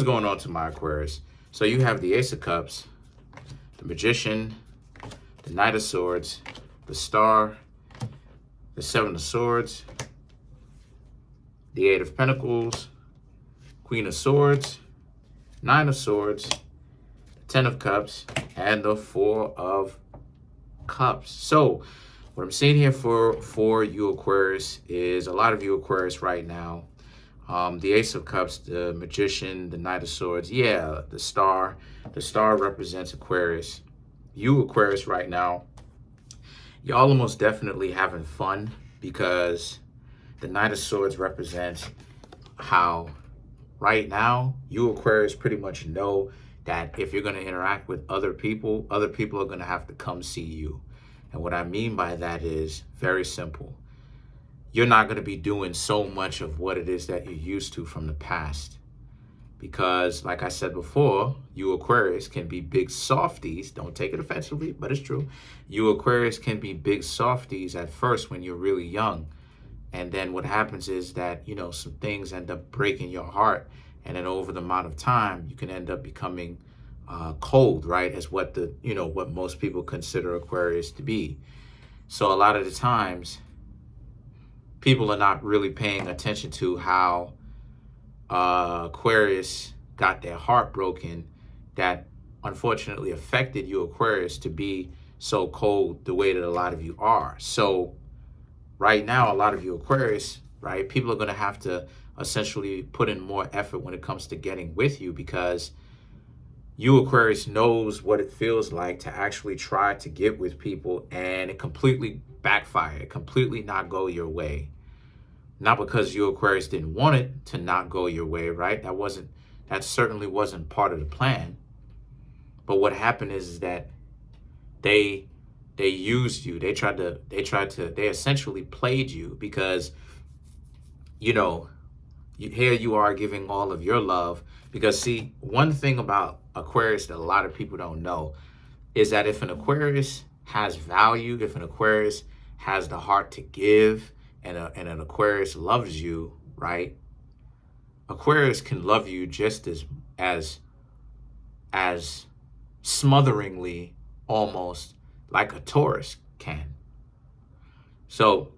going on to my Aquarius? So you have the Ace of Cups, the Magician, the Knight of Swords, the Star, the Seven of Swords, the Eight of Pentacles, Queen of Swords, Nine of Swords, the Ten of Cups, and the Four of Cups. So what I'm seeing here for you Aquarius is a lot of you Aquarius right now. The Ace of Cups, the Magician, the Knight of Swords, yeah, the Star. The Star represents Aquarius. You Aquarius right now, y'all almost definitely having fun because the Knight of Swords represents how right now you Aquarius pretty much know that if you're going to interact with other people are going to have to come see you. And what I mean by that is very simple. You're not going to be doing so much of what it is that you're used to from the past. Because, like I said before, you Aquarius can be big softies. Don't take it offensively, but it's true. You Aquarius can be big softies at first when you're really young. And then what happens is that, you know, some things end up breaking your heart. And then over the amount of time, you can end up becoming cold, right? As what what most people consider Aquarius to be. So a lot of the times, people are not really paying attention to how Aquarius got their heart broken that unfortunately affected you Aquarius to be so cold the way that a lot of you are. So right now, a lot of you Aquarius, right, people are going to have to essentially put in more effort when it comes to getting with you because you Aquarius knows what it feels like to actually try to get with people and it completely backfire, completely not go your way. Not because you Aquarius didn't want it to not go your way, right? That certainly wasn't part of the plan. But what happened is that they used you. They essentially played you because, here you are giving all of your love. Because see, one thing about Aquarius that a lot of people don't know is that if an Aquarius has value, if an Aquarius has the heart to give, and an Aquarius loves you, right? Aquarius can love you just as smotheringly, almost like a Taurus can. So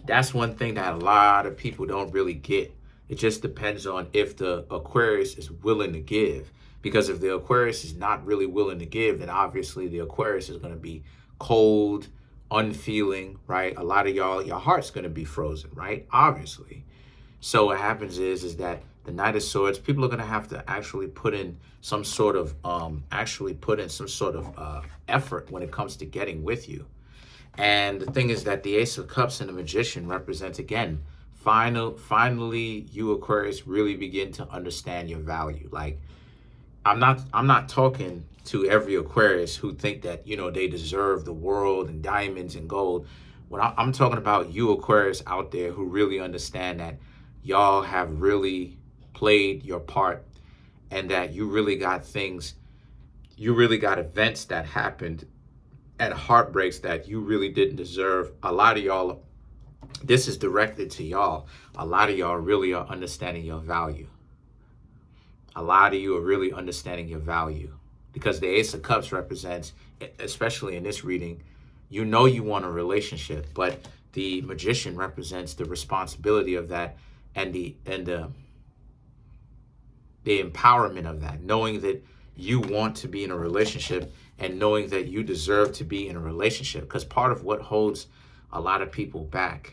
that's one thing that a lot of people don't really get. It just depends on if the Aquarius is willing to give. Because if the Aquarius is not really willing to give, then obviously the Aquarius is going to be cold, unfeeling, right? A lot of y'all, your heart's going to be frozen, right? Obviously. So what happens is that the Knight of Swords, people are going to have to actually put in some sort of effort when it comes to getting with you. And the thing is that the Ace of Cups and the Magician represent, again, finally you Aquarius really begin to understand your value. Like, I'm not talking to every Aquarius who think that, they deserve the world and diamonds and gold. When I'm talking about you Aquarius out there who really understand that y'all have really played your part and that you really got events that happened and heartbreaks that you really didn't deserve. A lot of y'all, this is directed to y'all. A lot of y'all really are understanding your value. A lot of you are really understanding your value because the Ace of Cups represents, especially in this reading, you want a relationship, but the Magician represents the responsibility of that and the empowerment of that, knowing that you want to be in a relationship and knowing that you deserve to be in a relationship. Because part of what holds a lot of people back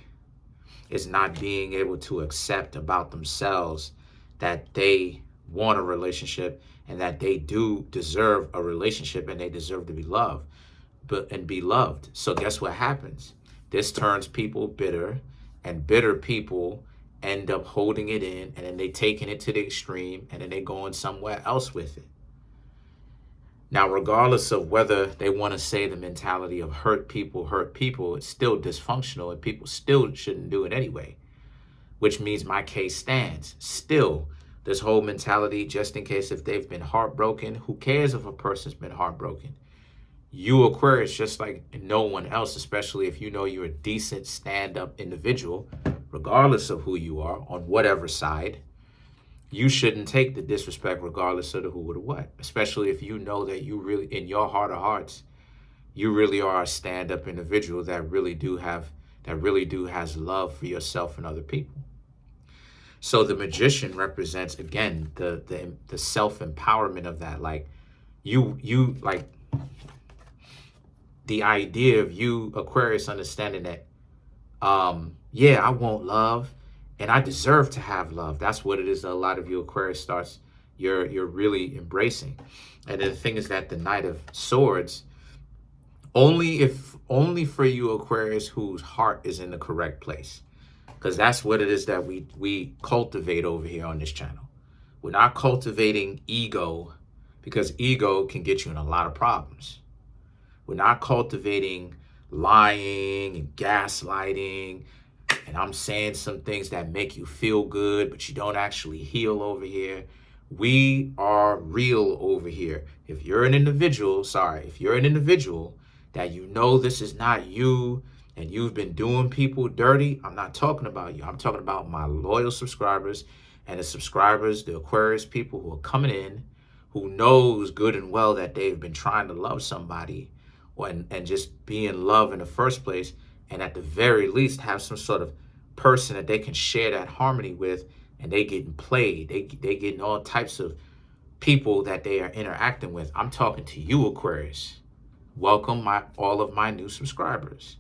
is not being able to accept about themselves that they want a relationship and that they do deserve a relationship and they deserve to be loved and be loved. So guess what happens? This turns people bitter, and bitter people end up holding it in, and then they taking it to the extreme, and then they going somewhere else with it. Now, regardless of whether they want to say the mentality of hurt people, it's still dysfunctional, and people still shouldn't do it anyway, which means my case stands. Still, this whole mentality, just in case if they've been heartbroken, who cares if a person's been heartbroken? You Aquarius, just like no one else, especially if you know you're a decent stand-up individual, regardless of who you are, on whatever side, you shouldn't take the disrespect regardless of the who or the what, especially if you know that you really, in your heart of hearts, you really are a stand-up individual that really do has love for yourself and other people. So the magician represents, again, the self-empowerment of that. Like you like the idea of you, Aquarius, understanding that yeah, I want love and I deserve to have love. That's what it is that a lot of you Aquarius starts you're really embracing. And the thing is that the Knight of Swords, only for you Aquarius whose heart is in the correct place. Because that's what it is that we cultivate over here on this channel. We're not cultivating ego, because ego can get you in a lot of problems. We're not cultivating lying and gaslighting, and I'm saying some things that make you feel good, but you don't actually heal over here. We are real over here. If you're an individual that you know this is not you, and you've been doing people dirty, I'm not talking about you. I'm talking about my loyal subscribers and the subscribers, the Aquarius people who are coming in, who knows good and well that they've been trying to love somebody and just be in love in the first place, and at the very least have some sort of person that they can share that harmony with, and they getting played. They getting all types of people that they are interacting with. I'm talking to you, Aquarius. Welcome all of my new subscribers.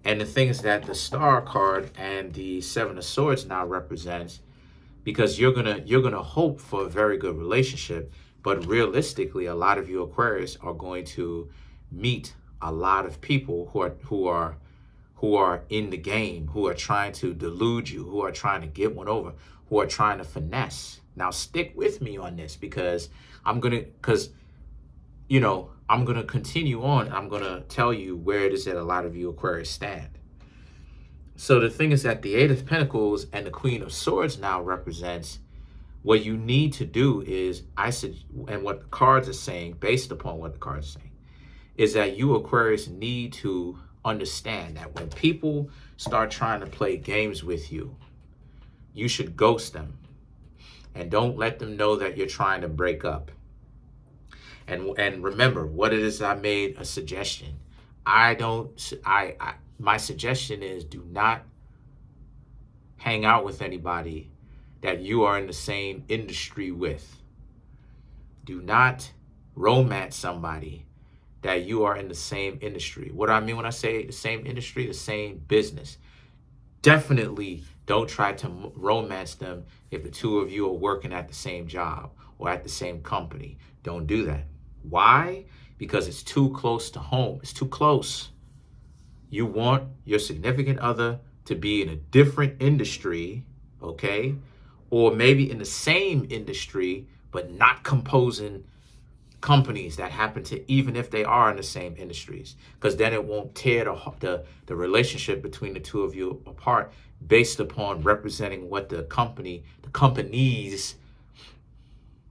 And the thing is that the Star card and the Seven of Swords now represents, because you're gonna hope for a very good relationship, but realistically, a lot of you Aquarius are going to meet a lot of people who are in the game, who are trying to delude you, who are trying to get one over, who are trying to finesse. Now stick with me on this, because I'm gonna continue on. I'm gonna tell you where it is that a lot of you Aquarius stand. So the thing is that the Eight of Pentacles and the Queen of Swords now represents, what you need to do is, and what the cards are saying, based upon what the cards are saying, is that you Aquarius need to understand that when people start trying to play games with you, you should ghost them and don't let them know that you're trying to break up. And remember what it is. I made a suggestion. My suggestion is, do not hang out with anybody that you are in the same industry with. Do not romance somebody that you are in the same industry. What do I mean when I say the same industry? The same business. Definitely don't try to romance them if the two of you are working at the same job or at the same company. Don't do that. Why? Because it's too close to home. It's too close. You want your significant other to be in a different industry, okay? Or maybe in the same industry, but not composing companies that happen to, even if they are in the same industries, because then it won't tear the relationship between the two of you apart, based upon representing what the companies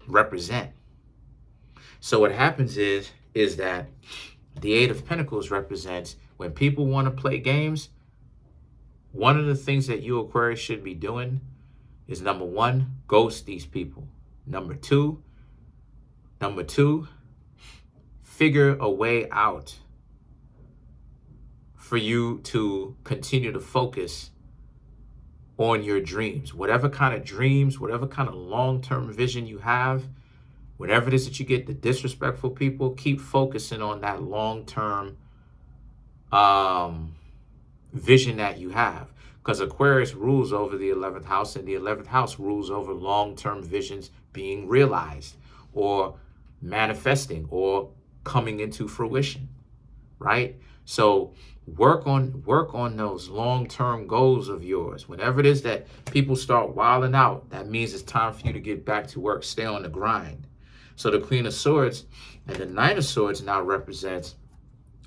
represent. So what happens is that the Eight of Pentacles represents, when people want to play games, one of the things that you Aquarius should be doing is, number one, ghost these people. Number two, figure a way out for you to continue to focus on your dreams. Whatever kind of dreams, whatever kind of long-term vision you have, whenever it is that you get the disrespectful people, keep focusing on that long-term vision that you have. Because Aquarius rules over the 11th house, and the 11th house rules over long-term visions being realized or manifesting or coming into fruition, right? So work on those long-term goals of yours. Whenever it is that people start wilding out, that means it's time for you to get back to work. Stay on the grind. So the Queen of Swords and the Knight of Swords now represents,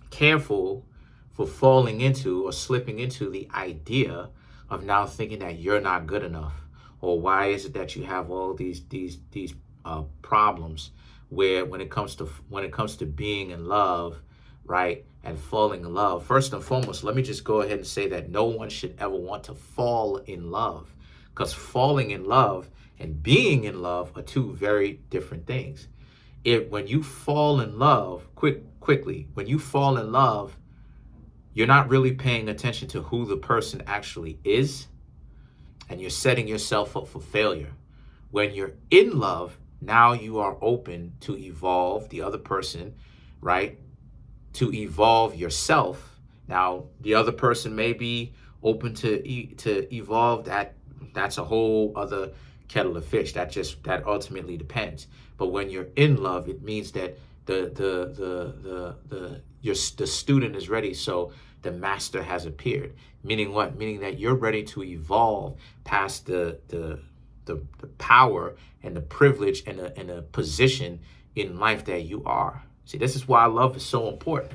careful for falling into or slipping into the idea of now thinking that you're not good enough, or why is it that you have all these problems, where when it comes to being in love, right, and falling in love. First and foremost, let me just go ahead and say that no one should ever want to fall in love, because falling in love and being in love are two very different things. When you fall in love quickly, when you fall in love, you're not really paying attention to who the person actually is, and you're setting yourself up for failure. When you're in love, now you are open to evolve the other person, right? To evolve yourself. Now, the other person may be open to evolve. That's a whole other kettle of fish. That ultimately depends. But when you're in love, it means that the student is ready, so the master has appeared. Meaning what? Meaning that you're ready to evolve past the power and the privilege and the position in life that you are. See, this is why love is so important.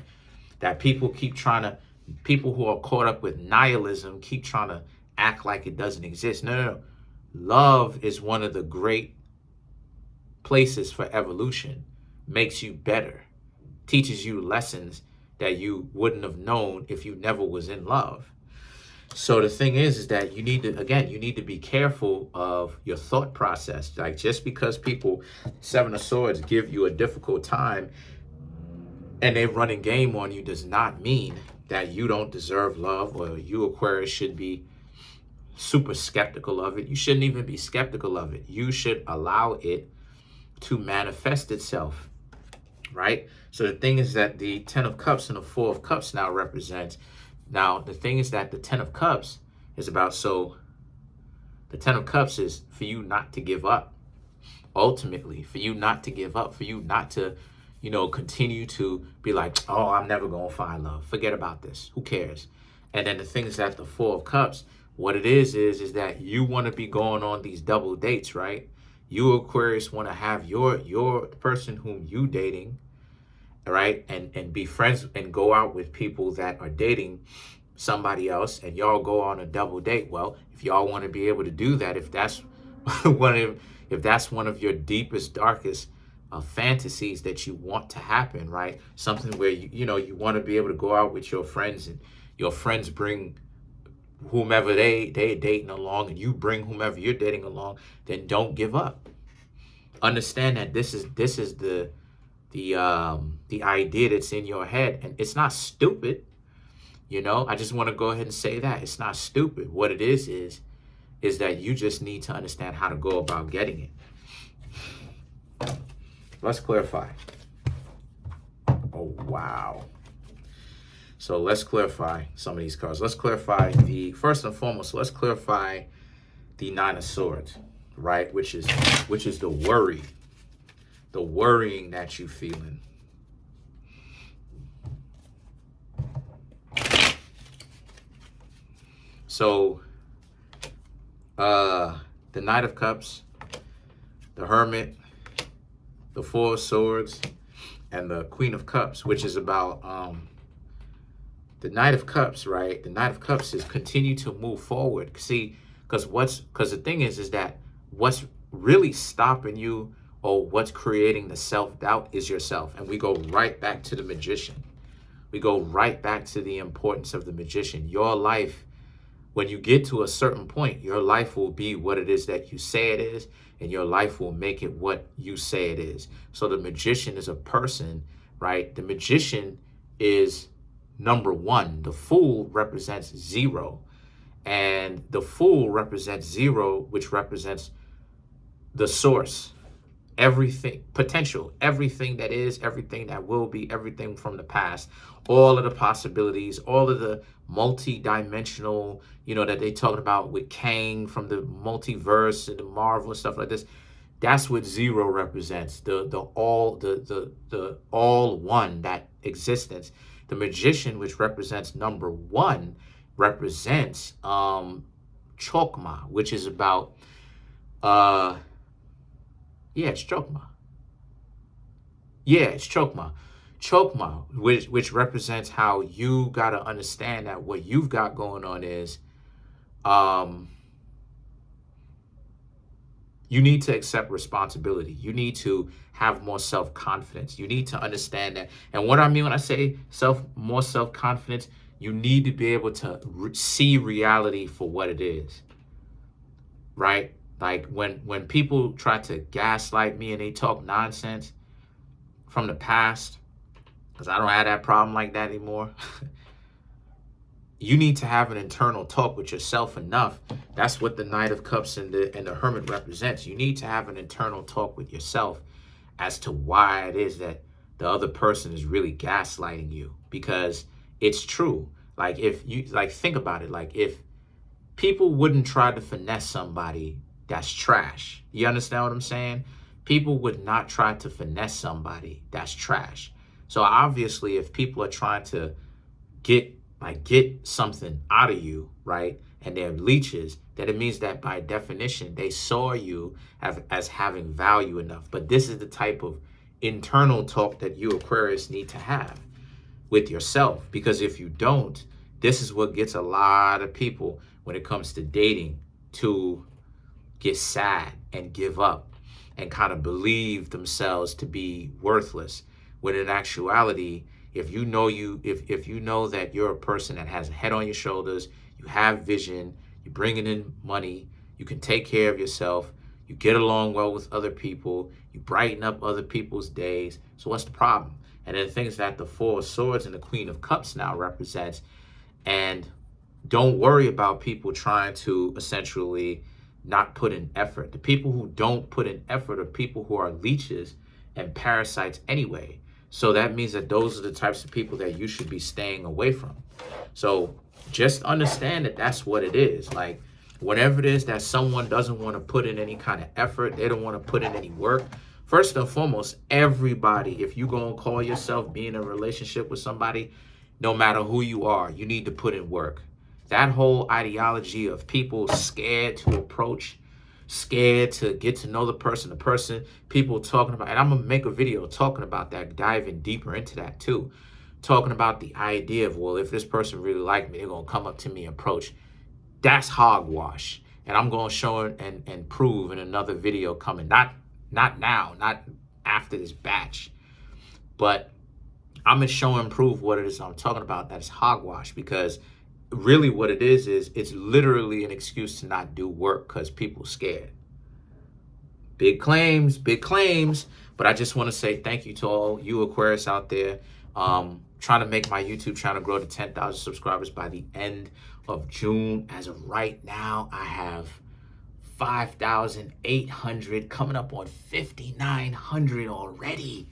That people who are caught up with nihilism keep trying to act like it doesn't exist. No. Love is one of the great places for evolution. Makes you better. Teaches you lessons that you wouldn't have known if you never was in love. So the thing is that you need to be careful of your thought process. Like, just because people, Seven of Swords, give you a difficult time and they're running game on you does not mean that you don't deserve love, or you, Aquarius, should be super skeptical of it. You shouldn't even be skeptical of it. You should allow it to manifest itself, right? So the thing is that the Ten of Cups and the Four of Cups now represents. Now, the thing is that the Ten of Cups is about, so the Ten of Cups is for you not to give up. Ultimately, for you not to give up, for you not to, continue to be like, oh, I'm never going to find love. Forget about this. Who cares? And then the thing is that the Four of Cups, what it is that you want to be going on these double dates, right? You, Aquarius, want to have your person whom you dating, right? And be friends and go out with people that are dating somebody else, and y'all go on a double date. Well, if y'all want to be able to do that, if that's one of your deepest, darkest fantasies that you want to happen, right? Something where you want to be able to go out with your friends, and your friends bring whomever they dating along, and you bring whomever you're dating along, then don't give up. Understand that this is the idea that's in your head, and it's not stupid. I just want to go ahead and say that it's not stupid. What it is that you just need to understand how to go about getting it. Let's clarify. Oh, wow. So let's clarify some of these cards. Let's clarify first and foremost, let's clarify the Nine of Swords, right? Which is the worry, the worrying that you're feeling. So the Knight of Cups, the Hermit, the Four of Swords, and the Queen of Cups, which is about the Knight of Cups, right? The Knight of Cups is continue to move forward. See, because the thing is that what's really stopping you, or what's creating the self-doubt, is yourself. And we go right back to the Magician. We go right back to the importance of the Magician. Your life, when you get to a certain point, your life will be what it is that you say it is, and your life will make it what you say it is. So the Magician is a person, right? The Magician is number one. The Fool represents 0. And the Fool represents 0, which represents the source. Everything, potential, everything that is, everything that will be, everything from the past, all of the possibilities, all of the multi-dimensional, that they talked about with Kang from the multiverse and the Marvel and stuff like this. That's what 0 represents. The all one, that existence. The Magician, which represents number 1, represents Chokma, which is about it's Chokma. Yeah, it's Chokma. Chokma, which represents how you got to understand that what you've got going on is you need to accept responsibility. You need to have more self-confidence. You need to understand that. And what I mean when I say more self-confidence, you need to be able to see reality for what it is, right? Like when people try to gaslight me and they talk nonsense from the past, because I don't have that problem like that anymore. You need to have an internal talk with yourself enough. That's what the Knight of Cups and the Hermit represents. You need to have an internal talk with yourself as to why it is that the other person is really gaslighting you, because it's true. Like, if you think about it, like, if people wouldn't try to finesse somebody that's trash, you understand what I'm saying? People would not try to finesse somebody that's trash. So obviously, if people are trying to get something out of you, right, and they're leeches, that it means that by definition they saw you as having value enough. But this is the type of internal talk that you, Aquarius, need to have with yourself, because if you don't, this is what gets a lot of people when it comes to dating to get sad and give up and kind of believe themselves to be worthless, when in actuality, if you know that you're a person that has a head on your shoulders, you have vision, you're bringing in money, you can take care of yourself, you get along well with other people, you brighten up other people's days. So what's the problem? And then the things that the Four of Swords and the Queen of Cups now represents. And don't worry about people trying to essentially not put in effort. The people who don't put in effort are people who are leeches and parasites anyway. So that means that those are the types of people that you should be staying away from. So just understand that that's what it is. Like, whatever it is that someone doesn't want to put in any kind of effort, they don't want to put in any work. First and foremost, everybody, if you go and call yourself being in a relationship with somebody, no matter who you are, you need to put in work. That whole ideology of people scared to approach, scared to get to know the person, people talking about, and I'm going to make a video talking about that, diving deeper into that too. Talking about the idea of, well, if this person really liked me, they're going to come up to me and approach. That's hogwash. And I'm going to show it and prove in another video coming. Not now, not after this batch. But I'm going to show and prove what it is I'm talking about. That's hogwash, because really what it is it's literally an excuse to not do work because people scared. Big claims, but I just want to say thank you to all you Aquarius out there. Trying to make my YouTube channel grow to 10,000 subscribers by the end of June. As of right now, I have 5,800, coming up on 5,900 already.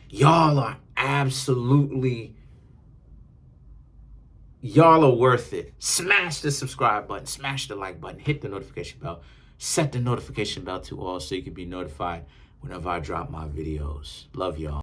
Y'all are y'all are worth it. Smash the subscribe button, smash the like button, hit the notification bell, set the notification bell to all so you can be notified whenever I drop my videos. Love y'all.